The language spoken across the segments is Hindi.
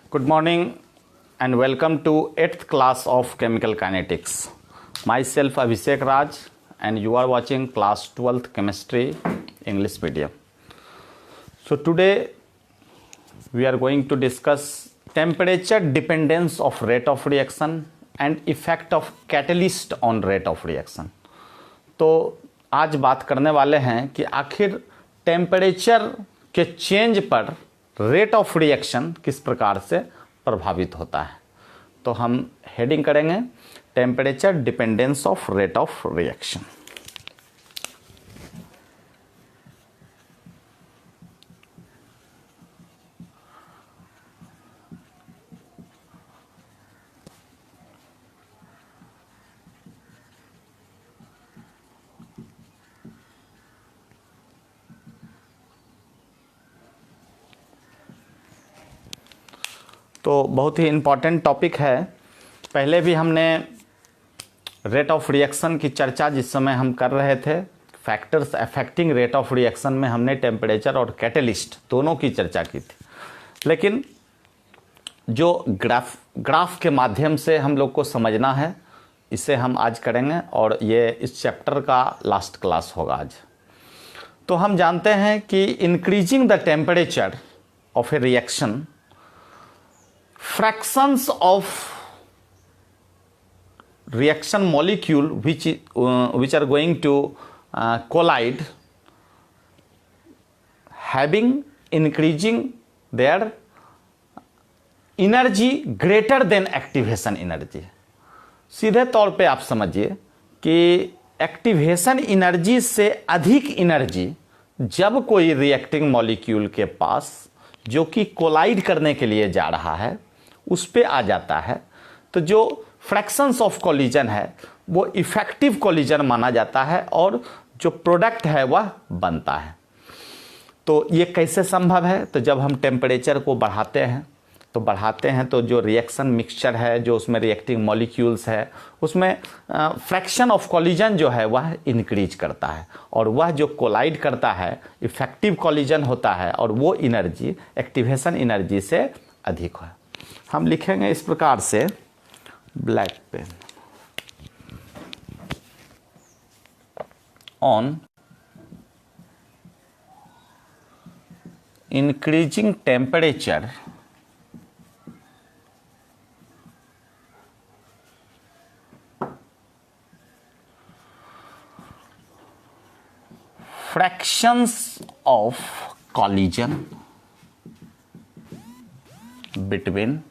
Good morning and welcome to 8th class of Chemical Kinetics. Myself Abhishek Raj and you are watching class 12th Chemistry English medium. So today we are going to discuss temperature dependence of rate of reaction and effect of catalyst on rate of reaction. तो आज बात करने वाले हैं कि आखिर टेम्परेचर के चेंज पर रेट ऑफ रिएक्शन किस प्रकार से प्रभावित होता है। तो हम हेडिंग करेंगे temperature dependence of rate of reaction. तो बहुत ही इम्पॉर्टेंट टॉपिक है। पहले भी हमने रेट ऑफ रिएक्शन की चर्चा जिस समय हम कर रहे थे, factors affecting rate of reaction में हमने टेम्परेचर और कैटलिस्ट दोनों की चर्चा की थी। लेकिन जो ग्राफ के माध्यम से हम लोग को समझना है, इसे हम आज करेंगे और ये इस चैप्टर का लास्ट क्लास होगा आज। तो हम जानते हैं कि increasing the temperature of A reaction, fractions of reaction molecule which are going to collide having increasing their energy greater than activation energy। सीधे तौर पे आप समझिए कि एक्टिवेशन एनर्जी से अधिक एनर्जी जब कोई रिएक्टिंग मॉलिक्यूल के पास जो कि कोलाइड करने के लिए जा रहा है उस पे आ जाता है, तो जो फ्रैक्शंस ऑफ कोलिजन है वो इफेक्टिव कोलिजन माना जाता है और जो प्रोडक्ट है वह बनता है। तो ये कैसे संभव है? तो जब हम टेम्परेचर को बढ़ाते हैं तो जो रिएक्शन मिक्सचर है, जो उसमें रिएक्टिंग मॉलिक्यूल्स है, उसमें फ्रैक्शन ऑफ कोलिजन जो है वह इंक्रीज करता है और वह जो कोलाइड करता है इफेक्टिव कोलिजन होता है और वो एनर्जी एक्टिवेशन एनर्जी से अधिक है। हम लिखेंगे इस प्रकार से, black pen, on increasing temperature fractions of collision between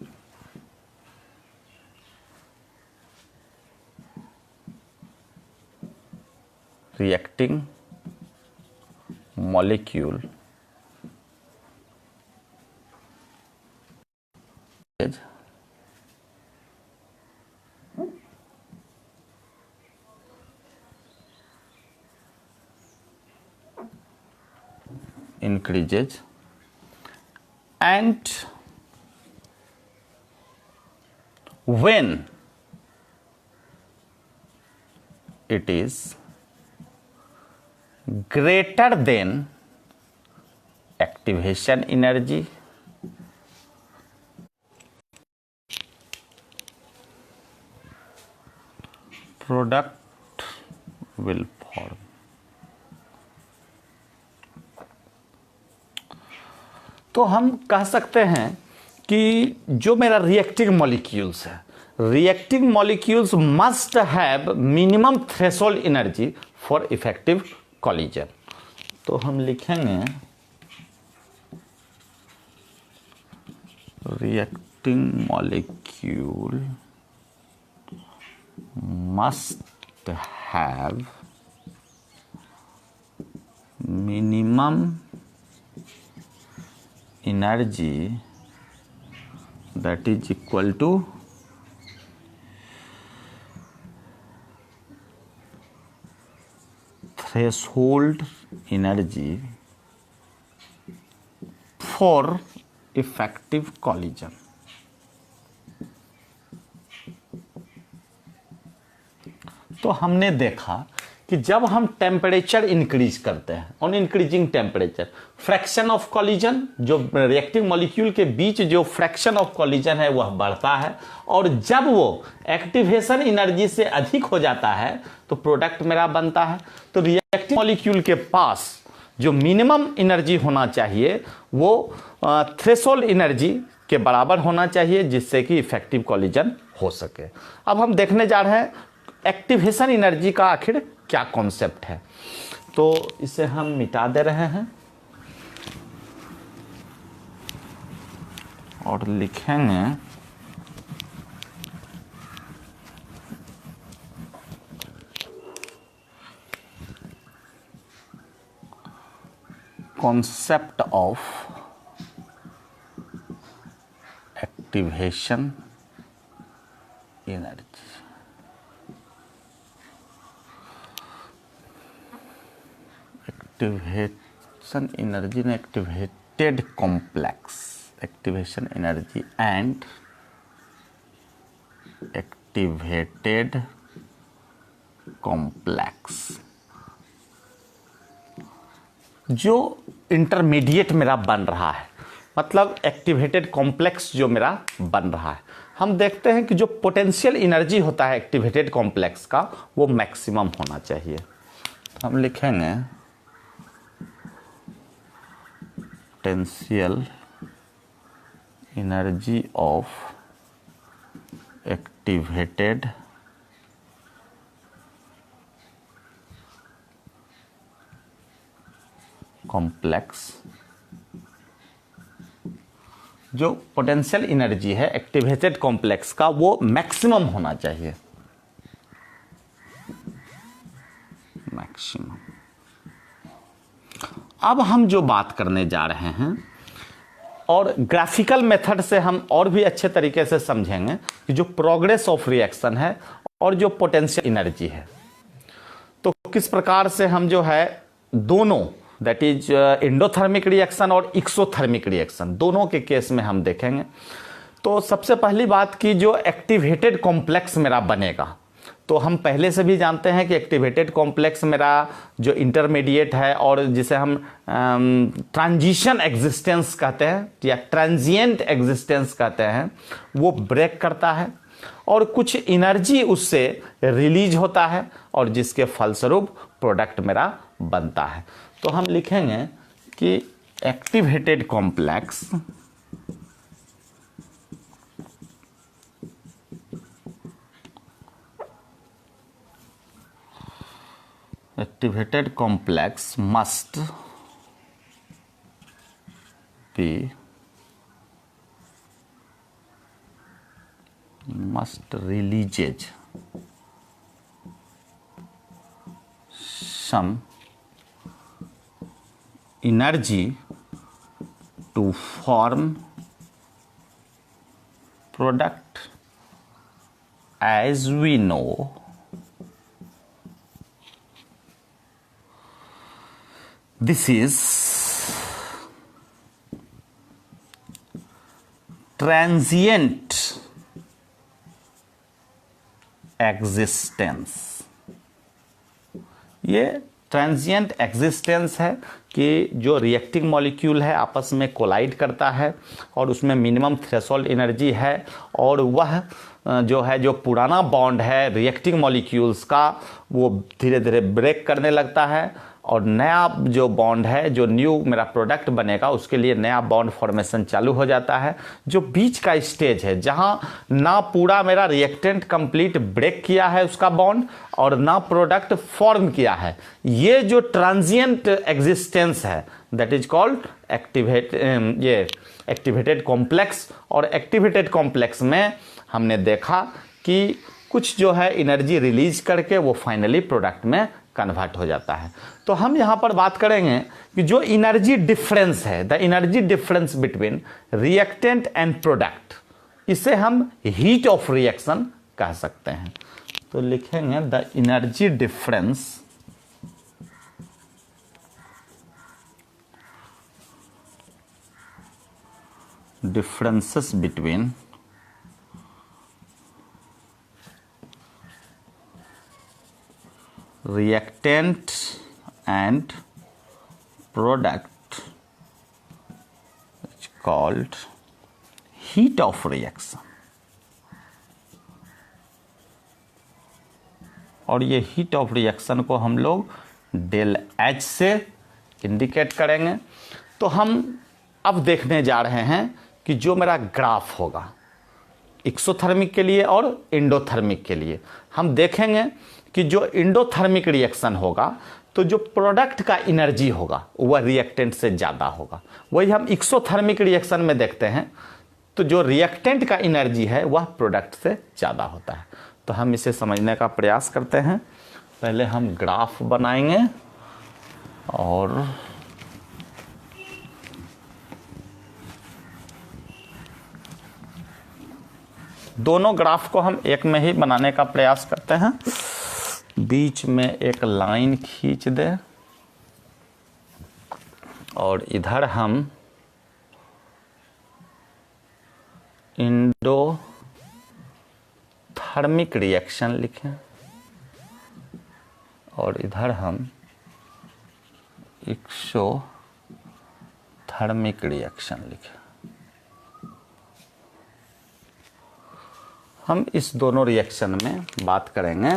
reacting molecule increases and when it is greater than activation energy, product will form। तो हम कह सकते हैं कि जो मेरा रिएक्टिंग मॉलिक्यूल्स है, reacting molecules must have minimum threshold energy for effective collision. तो हम लिखेंगे reacting molecule must have minimum energy that is equal to threshold energy for effective collision। तो हमने देखा कि जब हम टेम्परेचर इंक्रीज करते हैं, on increasing temperature, fraction of collision, जो रिएक्टिंग मॉलिक्यूल के बीच जो फ्रैक्शन ऑफ कॉलिजन है वह बढ़ता है, और जब वो एक्टिवेशन एनर्जी से अधिक हो जाता है तो प्रोडक्ट मेरा बनता है। तो रिएक्टिंग मॉलिक्यूल के पास जो मिनिमम एनर्जी होना चाहिए वो थ्रेशोल्ड एनर्जी के बराबर होना चाहिए, जिससे कि इफेक्टिव कॉलिजन हो सके। अब हम देखने जा रहे हैं एक्टिवेशन एनर्जी का आखिर क्या कॉन्सेप्ट है। तो इसे हम मिटा दे रहे हैं और लिखेंगे concept of activation energy. Activation energy ने activated complex, activation energy and activated complex, जो इंटरमीडिएट मेरा बन रहा है, मतलब एक्टिवेटेड कॉम्प्लेक्स जो मेरा बन रहा है। हम देखते हैं कि जो पोटेंशियल एनर्जी होता है एक्टिवेटेड कॉम्प्लेक्स का वो मैक्सिमम होना चाहिए। तो हम लिखेंगे potential energy of activated complex, जो पोटेंशियल एनर्जी है एक्टिवेटेड कॉम्प्लेक्स का वो मैक्सिमम होना चाहिए, मैक्सिमम। अब हम जो बात करने जा रहे हैं और ग्राफिकल मेथड से हम और भी अच्छे तरीके से समझेंगे कि जो प्रोग्रेस ऑफ रिएक्शन है और जो पोटेंशियल एनर्जी है, तो किस प्रकार से हम जो है दोनों, दैट इज एंडोथर्मिक रिएक्शन और एक्सोथर्मिक रिएक्शन, दोनों के केस में हम देखेंगे। तो सबसे पहली बात कि जो एक्टिवेटेड कॉम्प्लेक्स मेरा बनेगा, तो हम पहले से भी जानते हैं कि एक्टिवेटेड कॉम्प्लेक्स मेरा जो इंटरमीडिएट है और जिसे हम ट्रांजिशन एग्जिस्टेंस कहते हैं या ट्रांजिएंट एग्जिस्टेंस कहते हैं, वो ब्रेक करता है और कुछ एनर्जी उससे रिलीज होता है और जिसके फलस्वरूप प्रोडक्ट मेरा बनता है। तो हम लिखेंगे कि activated complex must releases some energy to form product. As we know, this is transient existence। ये ट्रांजिएंट एग्जिस्टेंस है कि जो रिएक्टिंग मॉलिक्यूल है आपस में कोलाइड करता है और उसमें मिनिमम थ्रेशोल्ड एनर्जी है और वह जो है जो पुराना बॉन्ड है रिएक्टिंग मॉलिक्यूल्स का वो धीरे धीरे ब्रेक करने लगता है और नया जो बॉन्ड है, जो न्यू मेरा प्रोडक्ट बनेगा, उसके लिए नया बॉन्ड फॉर्मेशन चालू हो जाता है। जो बीच का स्टेज है जहां ना पूरा मेरा रिएक्टेंट कंप्लीट ब्रेक किया है उसका बॉन्ड और ना प्रोडक्ट फॉर्म किया है, ये जो ट्रांजिएंट एग्जिस्टेंस है that is called activated complex. और एक्टिवेटेड कॉम्प्लेक्स में हमने देखा कि कुछ जो है एनर्जी रिलीज करके वो फाइनली प्रोडक्ट में कन्वर्ट हो जाता है। तो हम यहां पर बात करेंगे कि जो एनर्जी डिफरेंस है, the energy difference between reactant and product, इसे हम हीट ऑफ रिएक्शन कह सकते हैं। तो लिखेंगे the energy difference differences between reactant and product is called heat of reaction, और ये हीट ऑफ रिएक्शन को हम लोग डेल एच से इंडिकेट करेंगे। तो हम अब देखने जा रहे हैं कि जो मेरा ग्राफ होगा एक्सोथर्मिक के लिए और एंडोथर्मिक के लिए, हम देखेंगे कि जो एंडोथर्मिक रिएक्शन होगा तो जो प्रोडक्ट का एनर्जी होगा वह रिएक्टेंट से ज़्यादा होगा। वही हम एक्सोथर्मिक रिएक्शन में देखते हैं तो जो रिएक्टेंट का एनर्जी है वह प्रोडक्ट से ज़्यादा होता है। तो हम इसे समझने का प्रयास करते हैं। पहले हम ग्राफ बनाएंगे और दोनों ग्राफ को हम एक में ही बनाने का प्रयास करते हैं। बीच में एक लाइन खींच दें और इधर हम एंडोथर्मिक रिएक्शन लिखें और इधर हम एक्सोथर्मिक रिएक्शन लिखें। हम इस दोनों रिएक्शन में बात करेंगे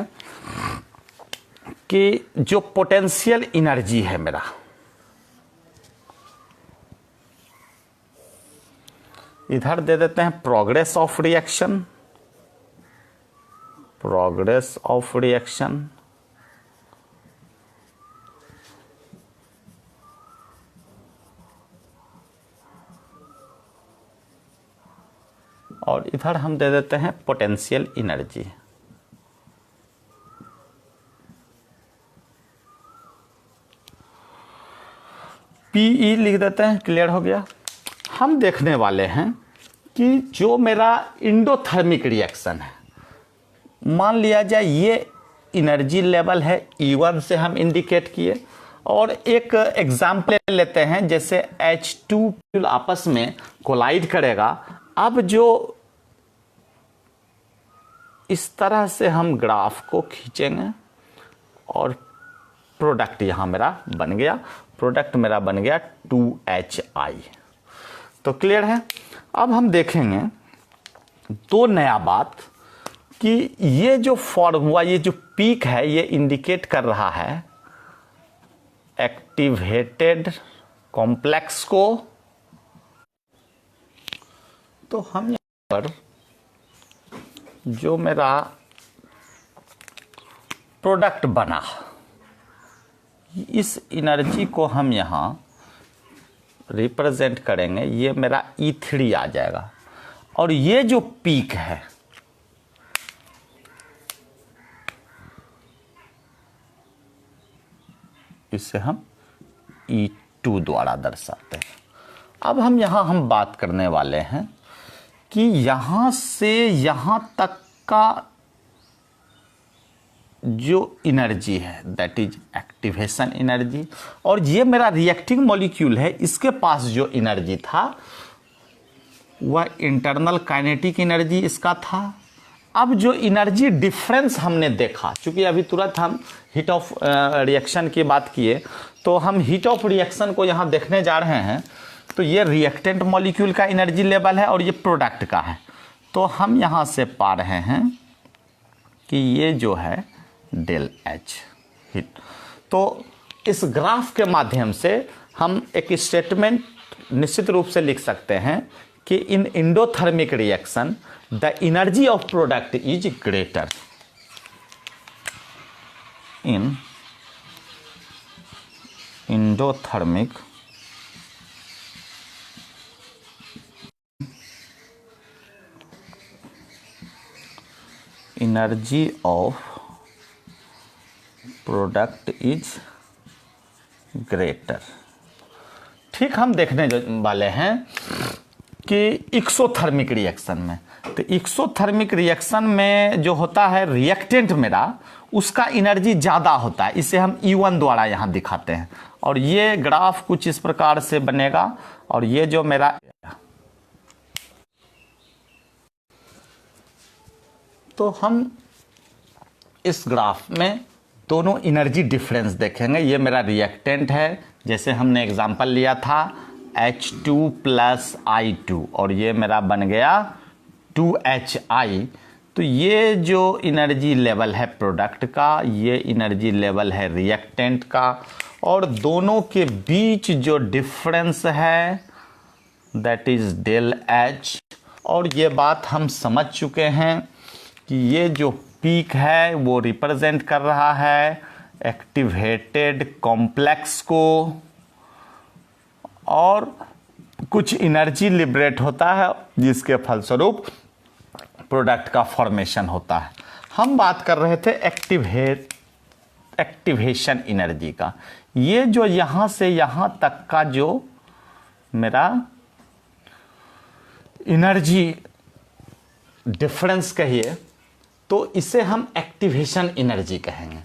कि जो पोटेंशियल एनर्जी है मेरा, इधर दे देते हैं progress of reaction, progress of reaction, और इधर हम दे देते हैं पोटेंशियल एनर्जी। पीई लिख देते हैं, क्लियर हो गया। हम देखने वाले हैं कि जो मेरा एंडोथर्मिक रिएक्शन है, मान लिया जाए ये एनर्जी लेवल है E1 से हम इंडिकेट किए, और एक एग्जाम्पल लेते हैं जैसे H2 आपस में कोलाइड करेगा। अब जो इस तरह से हम ग्राफ को खींचेंगे और प्रोडक्ट यहां मेरा बन गया, प्रोडक्ट मेरा बन गया 2HI। तो क्लियर है। अब हम देखेंगे दो नया बात कि ये जो फॉर्मूला, ये जो पीक है, ये इंडिकेट कर रहा है एक्टिवेटेड कॉम्प्लेक्स को। तो हम यहाँ पर जो मेरा प्रोडक्ट बना, इस एनर्जी को हम यहाँ रिप्रेजेंट करेंगे, ये मेरा E3 आ जाएगा, और ये जो पीक है इसे हम E2 द्वारा दर्शाते हैं। अब हम यहाँ बात करने वाले हैं कि यहां से यहां तक का जो एनर्जी है दैट इज एक्टिवेशन एनर्जी, और ये मेरा रिएक्टिंग मॉलिक्यूल है, इसके पास जो एनर्जी था वह इंटरनल काइनेटिक एनर्जी इसका था। अब जो एनर्जी डिफरेंस हमने देखा, क्योंकि अभी तुरंत हम हीट ऑफ रिएक्शन की बात किए, तो हम हीट ऑफ रिएक्शन को यहाँ देखने जा रहे हैं। तो ये रिएक्टेंट मॉलिक्यूल का एनर्जी लेवल है और ये प्रोडक्ट का है। तो हम यहाँ से पा रहे हैं कि ये जो है डेल एच हीट। तो इस ग्राफ के माध्यम से हम एक स्टेटमेंट निश्चित रूप से लिख सकते हैं कि in endothermic reaction the energy of product is greater in endothermic energy of product is greater. ठीक, हम देखने वाले हैं कि एक्सोथर्मिक रिएक्शन में, तो एक्सोथर्मिक रिएक्शन में जो होता है रिएक्टेंट मेरा, उसका एनर्जी ज़्यादा होता है। इसे हम E1 द्वारा यहाँ दिखाते हैं, और ये ग्राफ कुछ इस प्रकार से बनेगा। और ये जो मेरा, तो हम इस ग्राफ में दोनों एनर्जी डिफरेंस देखेंगे। ये मेरा रिएक्टेंट है, जैसे हमने एग्जांपल लिया था H2 + I2 और ये मेरा बन गया 2HI। तो ये जो एनर्जी लेवल है प्रोडक्ट का, ये एनर्जी लेवल है रिएक्टेंट का, और दोनों के बीच जो डिफरेंस है दैट इज डेल H। और ये बात हम समझ चुके हैं कि ये जो पीक है वो रिप्रेजेंट कर रहा है एक्टिवेटेड कॉम्प्लेक्स को, और कुछ एनर्जी लिबरेट होता है जिसके फलस्वरूप प्रोडक्ट का फॉर्मेशन होता है। हम बात कर रहे थे एक्टिवेशन एनर्जी का। ये जो यहाँ से यहाँ तक का जो मेरा एनर्जी डिफरेंस कहिए, तो इसे हम एक्टिवेशन एनर्जी कहेंगे।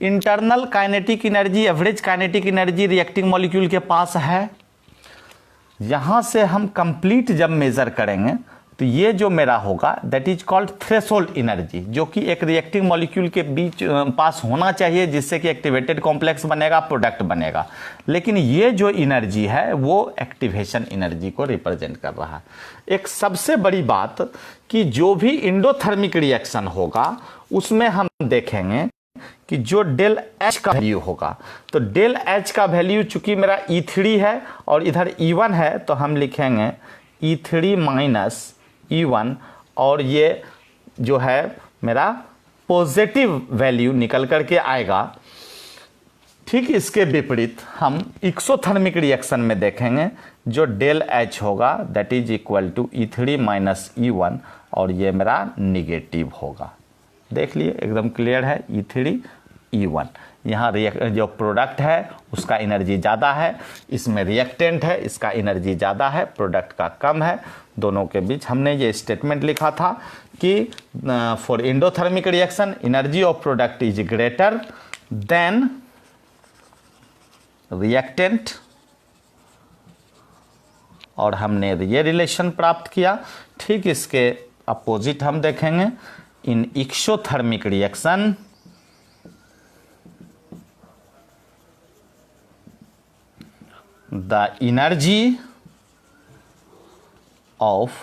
Internal kinetic energy, average kinetic energy reacting molecule के पास है। यहाँ से हम कंप्लीट जब मेजर करेंगे तो ये जो मेरा होगा that is called threshold energy, जो कि एक रिएक्टिंग मॉलिक्यूल के बीच पास होना चाहिए जिससे कि एक्टिवेटेड कॉम्प्लेक्स बनेगा, प्रोडक्ट बनेगा। लेकिन ये जो एनर्जी है वो एक्टिवेशन एनर्जी को रिप्रेजेंट कर रहा है। एक सबसे बड़ी बात कि जो भी इंडोथर्मिक रिएक्शन होगा उसमें हम देखेंगे कि जो डेल H का वैल्यू होगा, तो डेल H का वैल्यू चूंकि मेरा E3 है और इधर E1 है, तो हम लिखेंगे E3 - E1, और ये जो है मेरा पॉजिटिव वैल्यू निकल करके आएगा। ठीक इसके विपरीत हम एक्सोथर्मिक रिएक्शन में देखेंगे जो डेल H होगा that is equal to E3 - E1, और ये मेरा निगेटिव होगा। देख लिए एकदम क्लियर है, E3 E1। यहाँ जो प्रोडक्ट है उसका एनर्जी ज़्यादा है, इसमें रिएक्टेंट है इसका एनर्जी ज़्यादा है, प्रोडक्ट का कम है। दोनों के बीच हमने ये स्टेटमेंट लिखा था कि for endothermic reaction energy of product is greater than reactant, और हमने ये रिलेशन प्राप्त किया। ठीक इसके अपोजिट हम देखेंगे in exothermic reaction the energy of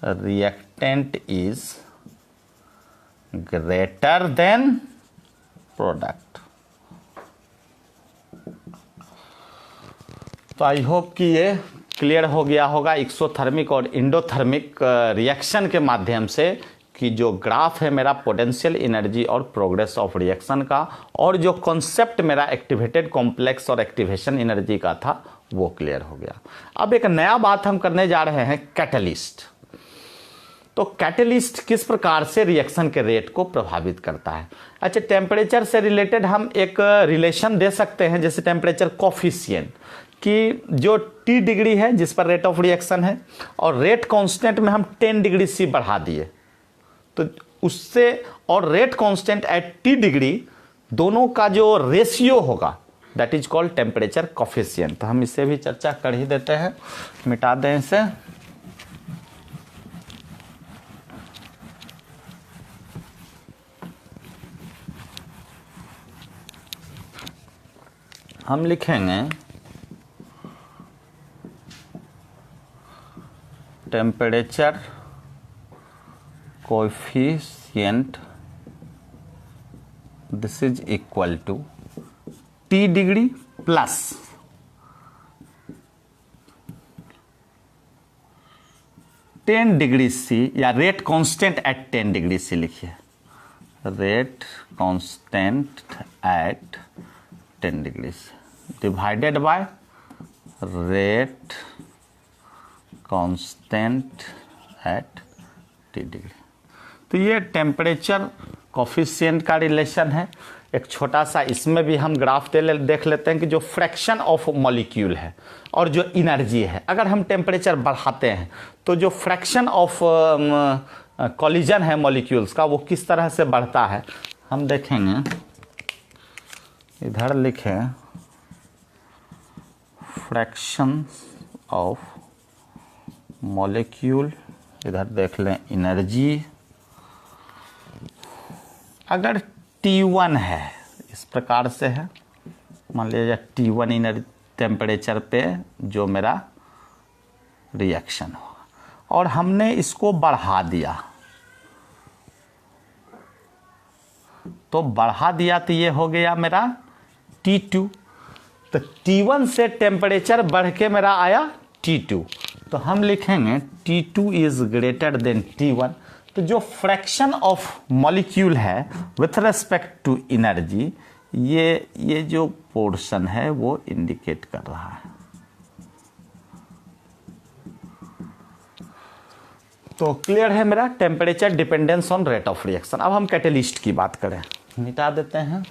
reactant is greater than product। तो आई होप कि ये क्लियर हो गया होगा एक्सोथर्मिक और इंडोथर्मिक रिएक्शन के माध्यम से कि जो ग्राफ है मेरा पोटेंशियल एनर्जी और प्रोग्रेस ऑफ रिएक्शन का, और जो कॉन्सेप्ट मेरा एक्टिवेटेड कॉम्प्लेक्स और एक्टिवेशन एनर्जी का था वो क्लियर हो गया। अब एक नया बात हम करने जा रहे हैं कैटलिस्ट। तो कैटलिस्ट किस प्रकार से रिएक्शन के रेट को प्रभावित करता है। अच्छा, टेम्परेचर से रिलेटेड हम एक रिलेशन दे सकते हैं, जैसे टेम्परेचर कोफिशिएंट, कि जो T डिग्री है जिस पर रेट ऑफ रिएक्शन है, और रेट कांस्टेंट में हम 10 डिग्री C बढ़ा दिए, तो उससे और rate constant at T degree दोनों का जो रेशियो होगा that is called temperature coefficient. तो हम इससे भी चर्चा कर ही देते हैं, मिटा दें इसे। हम लिखेंगे temperature coefficient this is equal to T degree plus ten degree C, या rate constant at 10 degree C लिखिए, rate constant at 10 degree C divided by rate constant at T degree. तो ये टेम्परेचर कोफिशिएंट का रिलेशन है। एक छोटा सा इसमें भी हम ग्राफ देख लेते हैं कि जो फ्रैक्शन ऑफ मॉलिक्यूल है और जो एनर्जी है, अगर हम टेम्परेचर बढ़ाते हैं तो जो फ्रैक्शन ऑफ कॉलिजन है मॉलिक्यूल्स का वो किस तरह से बढ़ता है हम देखेंगे। इधर लिखें फ्रैक्शन ऑफ मॉलिक्यूल, इधर देख लें एनर्जी। अगर T1 है, इस प्रकार से है, मान लीजिए T1 इनर टेम्परेचर पे जो मेरा रिएक्शन होगा, और हमने इसको बढ़ा दिया, तो बढ़ा दिया तो ये हो गया मेरा T2। तो T1 से टेम्परेचर बढ़ के मेरा आया T2, तो हम लिखेंगे T2 is greater than T1। तो जो फ्रैक्शन ऑफ मॉलिक्यूल है विथ रेस्पेक्ट टू एनर्जी, ये जो पोर्शन है वो इंडिकेट कर रहा है। तो क्लियर है मेरा temperature dependence on rate of reaction. अब हम कैटेलिस्ट की बात करें, मिटा देते हैं।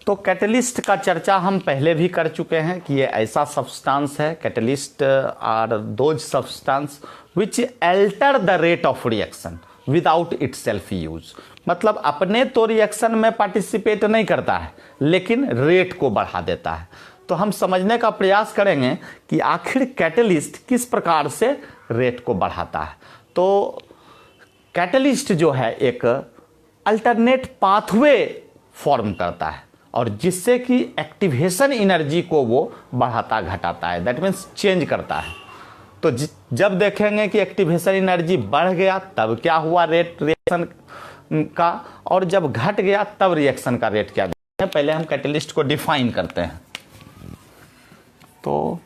तो कैटलिस्ट का चर्चा हम पहले भी कर चुके हैं कि ये ऐसा सब्सटेंस है, catalyst are those substance which alter the rate of reaction without itself use. मतलब अपने तो रिएक्शन में पार्टिसिपेट नहीं करता है, लेकिन रेट को बढ़ा देता है। तो हम समझने का प्रयास करेंगे कि आखिर कैटलिस्ट किस प्रकार से रेट को बढ़ाता है। तो कैटलिस्ट जो है एक अल्टरनेट पाथवे फॉर्म करता है, और जिससे कि एक्टिवेशन एनर्जी को वो बढ़ाता घटाता है, दैट मीन्स चेंज करता है। तो जब देखेंगे कि एक्टिवेशन एनर्जी बढ़ गया तब क्या हुआ रेट रिएक्शन का, और जब घट गया तब रिएक्शन का रेट क्या है। पहले हम कैटलिस्ट को डिफाइन करते हैं। तो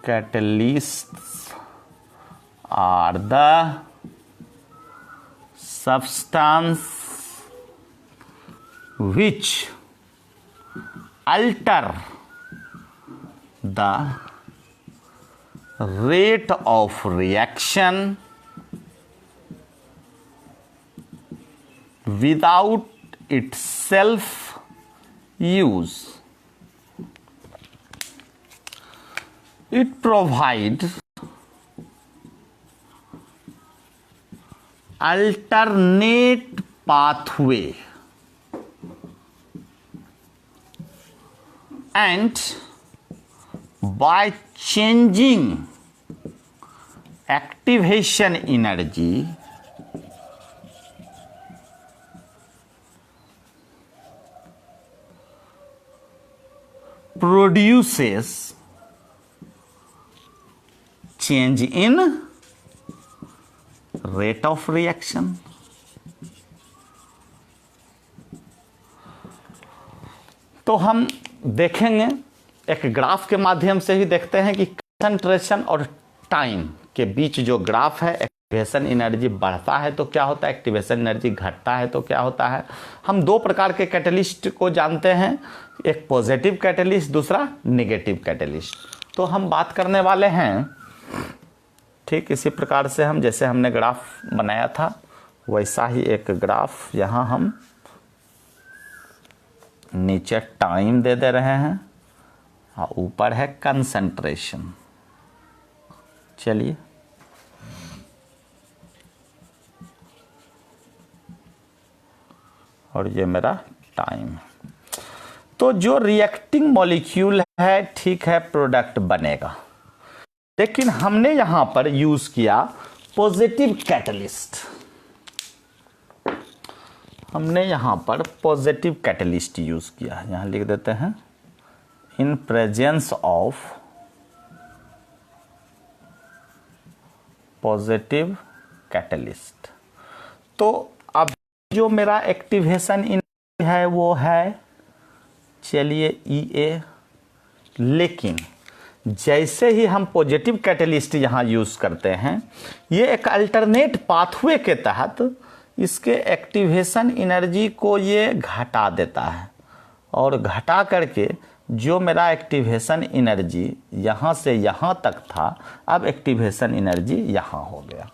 catalysts are the substance which alter the rate of reaction without itself use. It provides alternate pathway and by changing activation energy produces change in rate of reaction। तो हम देखेंगे एक ग्राफ के माध्यम से ही देखते हैं कि कंसंट्रेशन और टाइम के बीच जो ग्राफ है, एक्टिवेशन एनर्जी बढ़ता है तो क्या होता है, एक्टिवेशन एनर्जी घटता है तो क्या होता है। हम दो प्रकार के कैटलिस्ट को जानते हैं, एक पॉजिटिव कैटलिस्ट, दूसरा नेगेटिव कैटलिस्ट। तो हम बात करने वाले हैं ठीक इसी प्रकार से, हम जैसे हमने ग्राफ बनाया था वैसा ही एक ग्राफ यहाँ हम नीचे टाइम दे रहे हैं और ऊपर है कंसंट्रेशन। चलिए और ये मेरा टाइम। तो जो रिएक्टिंग मॉलिक्यूल है ठीक है प्रोडक्ट बनेगा, लेकिन हमने यहां पर यूज किया पॉजिटिव कैटलिस्ट। हमने यहां पर पॉजिटिव कैटलिस्ट यूज किया, यहां लिख देते हैं in presence of positive catalyst. तो अब जो मेरा एक्टिवेशन एनर्जी है वो है चलिए EA, लेकिन जैसे ही हम पॉजिटिव कैटलिस्ट यहाँ यूज करते हैं, ये एक अल्टरनेट पाथवे के तहत इसके एक्टिवेशन एनर्जी को ये घटा देता है, और घटा करके जो मेरा एक्टिवेशन एनर्जी यहाँ से यहाँ तक था, अब एक्टिवेशन एनर्जी यहाँ हो गया।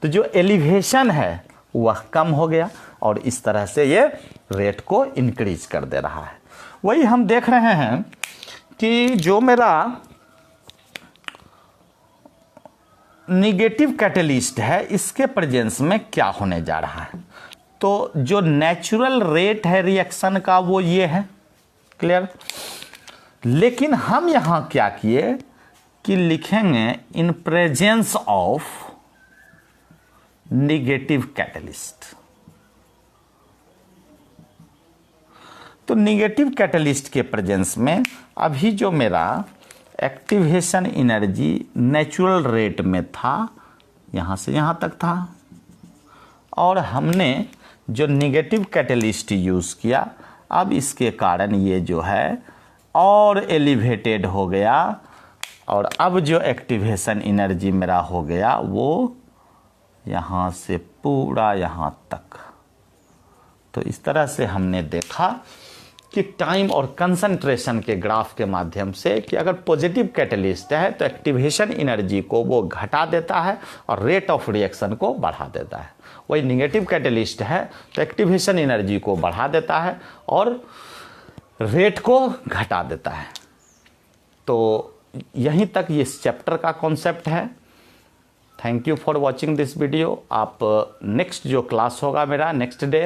तो जो एलिवेशन है वह कम हो गया, और इस तरह से ये रेट को इंक्रीज कर दे रहा है। वही हम देख रहे हैं कि जो मेरा निगेटिव कैटलिस्ट है इसके प्रेजेंस में क्या होने जा रहा है। तो जो नेचुरल रेट है रिएक्शन का वो ये है, क्लियर। लेकिन हम यहां क्या किए कि लिखेंगे in presence of negative catalyst. तो निगेटिव कैटलिस्ट के प्रेजेंस में अभी जो मेरा एक्टिवेशन एनर्जी नेचुरल रेट में था, यहां से यहां तक था, और हमने जो निगेटिव कैटलिस्ट यूज किया, अब इसके कारण ये जो है और एलिवेटेड हो गया, और अब जो एक्टिवेशन एनर्जी मेरा हो गया वो यहाँ से पूरा यहाँ तक। तो इस तरह से हमने देखा कि टाइम और कंसंट्रेशन के ग्राफ के माध्यम से कि अगर पॉजिटिव कैटलिस्ट है तो एक्टिवेशन एनर्जी को वो घटा देता है और रेट ऑफ रिएक्शन को बढ़ा देता है। वही निगेटिव कैटलिस्ट है तो एक्टिवेशन एनर्जी को बढ़ा देता है और रेट को घटा देता है। तो यहीं तक ये इस चैप्टर का कॉन्सेप्ट है। Thank you for watching this video. आप नेक्स्ट जो क्लास होगा मेरा नेक्स्ट डे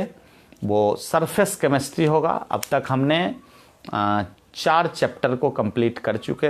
वो सरफेस केमिस्ट्री होगा। अब तक हमने 4 चैप्टर को कंप्लीट कर चुके